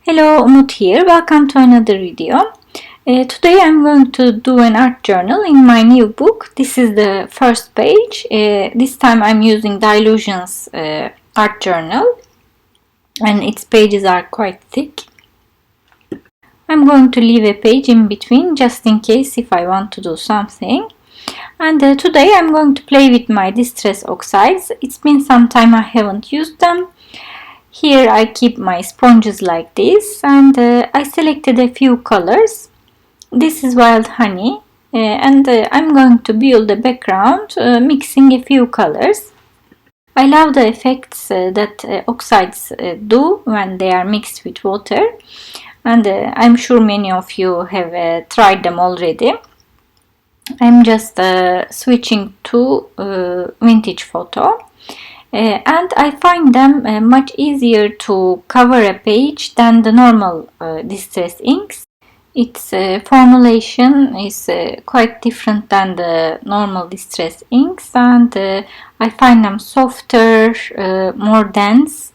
Hello, Umut here. Welcome to another video. Today I'm going to do an art journal in my new book. This is the first page. This time I'm using Dilution's art journal and its pages are quite thick. I'm going to leave a page in between just in case if I want to do something. And today I'm going to play with my Distress Oxides. It's been some time I haven't used them. Here I keep my sponges like this, and I selected a few colors. This is Wild Honey, and I'm going to build a background mixing a few colors. I love the effects that oxides do when they are mixed with water, and I'm sure many of you have tried them already. I'm just switching to vintage photo. And I find them much easier to cover a page than the normal Distress inks. Its formulation is quite different than the normal Distress inks, and I find them softer, more dense.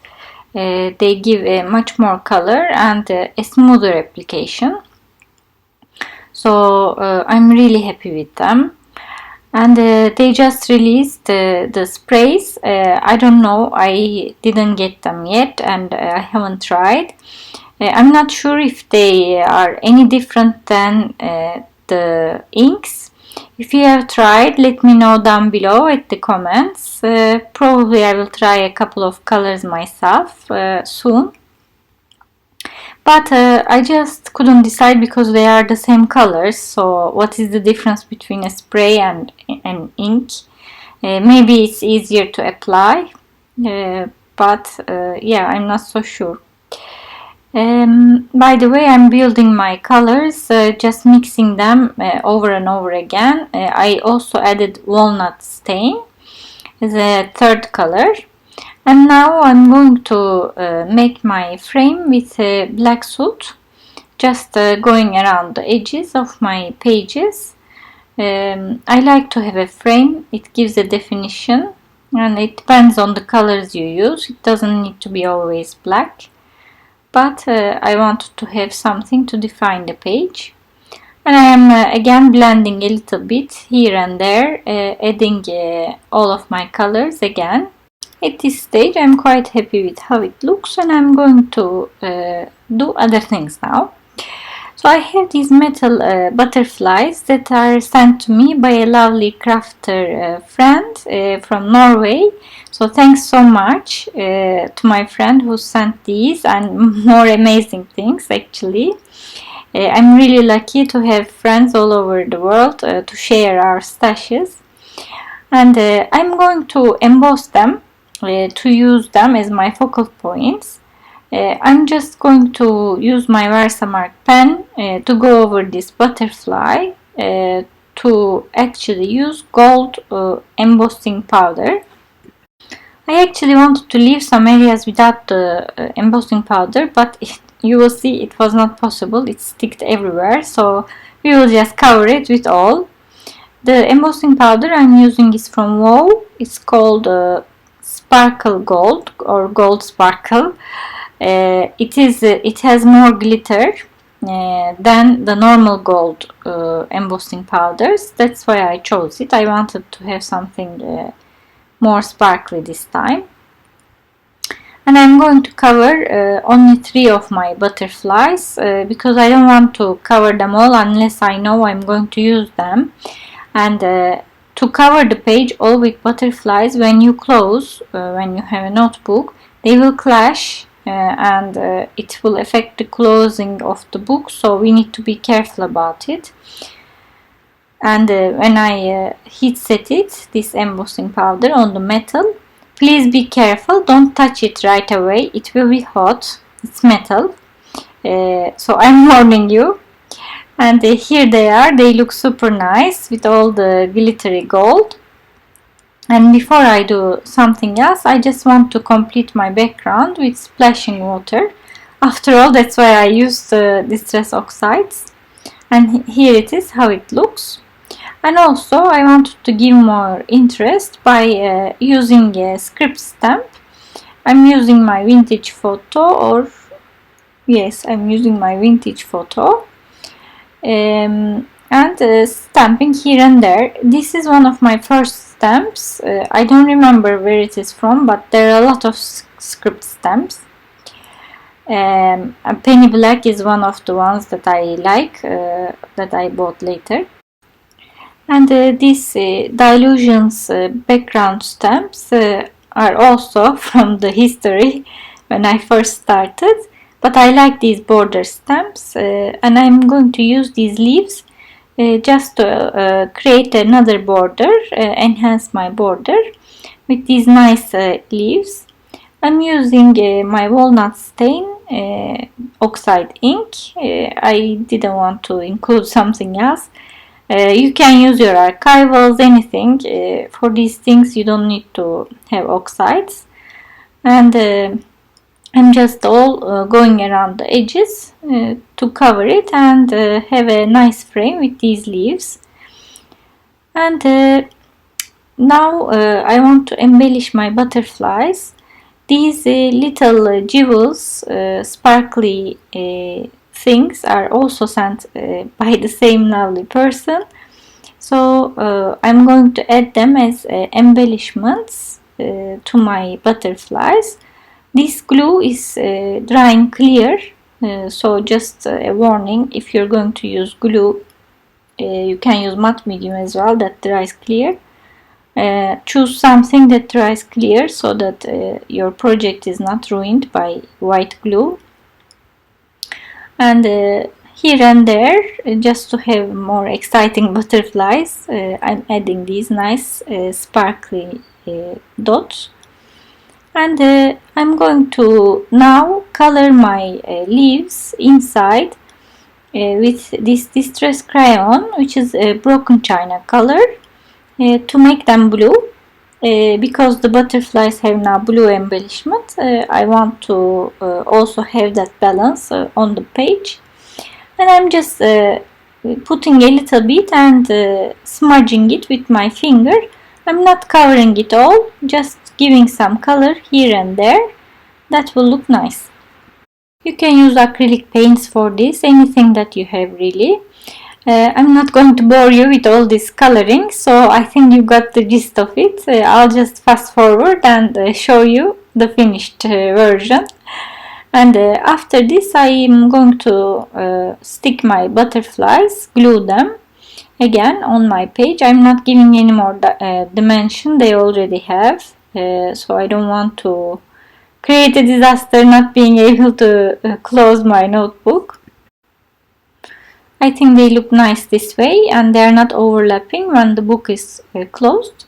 They give much more color and a smoother application. So I'm really happy with them. And they just released the sprays. I don't know, I didn't get them yet and I haven't tried. I'm not sure if they are any different than the inks. If you have tried, let me know down below at the comments. Probably I will try a couple of colors myself soon. But I just couldn't decide because they are the same colors. So what is the difference between a spray and an ink? Maybe it's easier to apply, but yeah, I'm not so sure. By the way, I'm building my colors, just mixing them over and over again. I also added walnut stain as a third color. And now I'm going to make my frame with a black soot, just going around the edges of my pages. I like to have a frame, it gives a definition and it depends on the colors you use. It doesn't need to be always black, but I wanted to have something to define the page. And I am again blending a little bit here and there, adding all of my colors again. At this stage I'm quite happy with how it looks and I'm going to do other things now. So I have these metal butterflies that are sent to me by a lovely crafter friend from Norway. So thanks so much to my friend who sent these and more amazing things actually. I'm really lucky to have friends all over the world to share our stashes. And I'm going to emboss them. To use them as my focal points. I'm just going to use my Versamark pen to go over this butterfly to actually use gold embossing powder. I actually wanted to leave some areas without the embossing powder, but you will see it was not possible. It sticked everywhere, so we will just cover it with all. The embossing powder I'm using is from WoW. It's called Sparkle Gold or Gold Sparkle. It has more glitter than the normal gold embossing powders. That's why I chose it. I wanted to have something more sparkly this time. And I'm going to cover only 3 of my butterflies because I don't want to cover them all unless I know I'm going to use them. And to cover the page all with butterflies, when you close, when you have a notebook, they will clash and it will affect the closing of the book, so we need to be careful about it. And when I heat set it, this embossing powder on the metal, please be careful, don't touch it right away, it will be hot, it's metal, so I'm warning you. And here they are, they look super nice with all the glittery gold. And before I do something else, I just want to complete my background with splashing water. After all, that's why I used Distress Oxides. And here it is, how it looks. And also I wanted to give more interest by using a script stamp. I'm using my vintage photo, or Yes, I'm using my vintage photo. And stamping here and there. This is one of my first stamps. I don't remember where it is from, but there are a lot of script stamps. And Penny Black is one of the ones that I like, that I bought later. And these Dilutions background stamps are also from the history when I first started. But I like these border stamps, and I'm going to use these leaves just to create another border, enhance my border with these nice leaves. I'm using my walnut stain oxide ink. I didn't want to include something else. You can use your archivals, anything. For these things you don't need to have oxides. And I'm just all going around the edges to cover it and have a nice frame with these leaves. And now I want to embellish my butterflies. These little jewels, sparkly things are also sent by the same lovely person. So I'm going to add them as embellishments to my butterflies. This glue is drying clear, so just a warning, if you're going to use glue, you can use matte medium as well that dries clear. Choose something that dries clear so that your project is not ruined by white glue. And here and there, just to have more exciting butterflies, I'm adding these nice sparkly dots. And I'm going to now color my leaves inside with this Distress Crayon, which is a broken china color, to make them blue. Because the butterflies have now blue embellishment, I want to also have that balance on the page. And I'm just putting a little bit and smudging it with my finger. I'm not covering it all, just giving some color here and there. That will look nice. You can use acrylic paints for this, anything that you have really. I'm not going to bore you with all this coloring, so I think you got the gist of it. I'll just fast forward and show you the finished version. And after this I am going to stick my butterflies, glue them again on my page. I'm not giving any more dimension, they already have, so I don't want to create a disaster not being able to close my notebook. I think they look nice this way and they are not overlapping when the book is closed.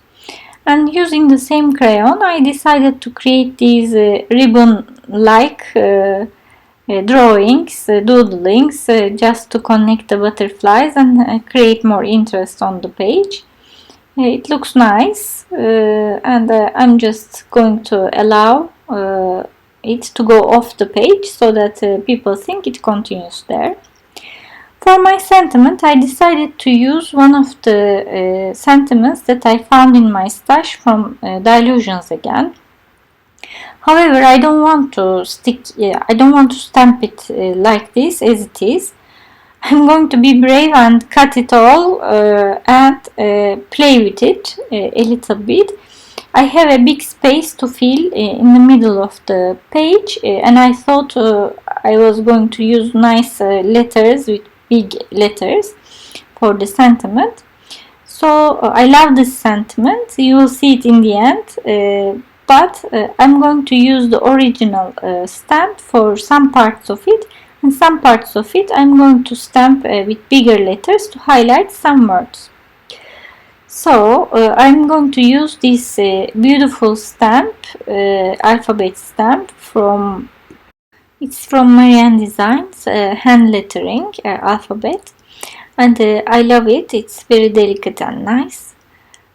And using the same crayon, I decided to create these ribbon-like drawings, doodlings, just to connect the butterflies and create more interest on the page. It looks nice, and I'm just going to allow it to go off the page so that people think it continues there. For my sentiment, I decided to use one of the sentiments that I found in my stash from Dilutions again. However, I don't want to stamp it like this as it is. I'm going to be brave and cut it all and play with it a little bit. I have a big space to fill in the middle of the page, and I thought I was going to use nice letters with big letters for the sentiment. So I love this sentiment. You will see it in the end, but I'm going to use the original stamp for some parts of it, and some parts of it I'm going to stamp with bigger letters to highlight some words. So I'm going to use this beautiful stamp, alphabet stamp from Marianne Designs, hand lettering alphabet, and I love it. It's very delicate and nice.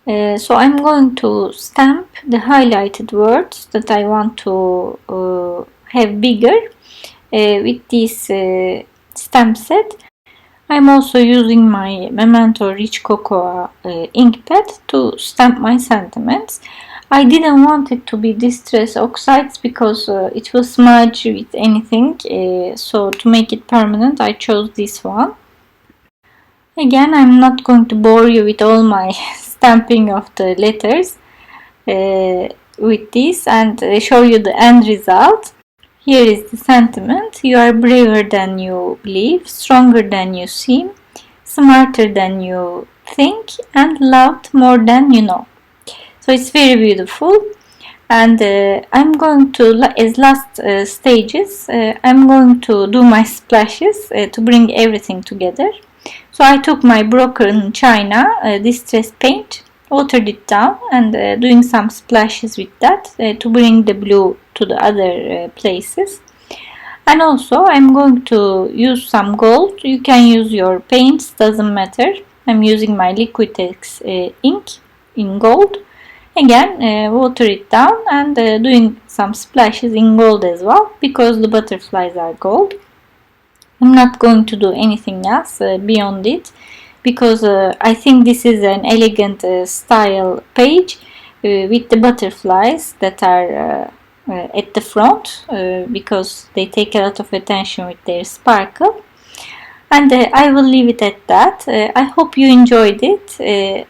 So I'm going to stamp the highlighted words that I want to have bigger with this stamp set. I'm also using my Memento Rich Cocoa ink pad to stamp my sentiments. I didn't want it to be Distress Oxides because it will smudge with anything, so to make it permanent I chose this one. Again, I'm not going to bore you with all my stamping of the letters with this and show you the end result. Here is the sentiment: you are braver than you believe, stronger than you seem, smarter than you think, and loved more than you know. So it's very beautiful. And I'm going to, as last stages, I'm going to do my splashes to bring everything together. So I took my broken china distress paint, watered it down, and doing some splashes with that to bring the blue to the other places. And also I'm going to use some gold. You can use your paints, doesn't matter. I'm using my Liquitex ink in gold. Again, water it down and doing some splashes in gold as well, because the butterflies are gold. I'm not going to do anything else beyond it, because I think this is an elegant style page with the butterflies that are at the front, because they take a lot of attention with their sparkle. And I will leave it at that. I hope you enjoyed it.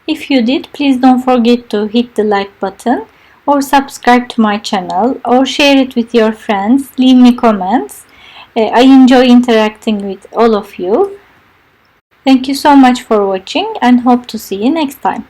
If you did, please don't forget to hit the like button or subscribe to my channel or share it with your friends. Leave me comments. I enjoy interacting with all of you. Thank you so much for watching and hope to see you next time.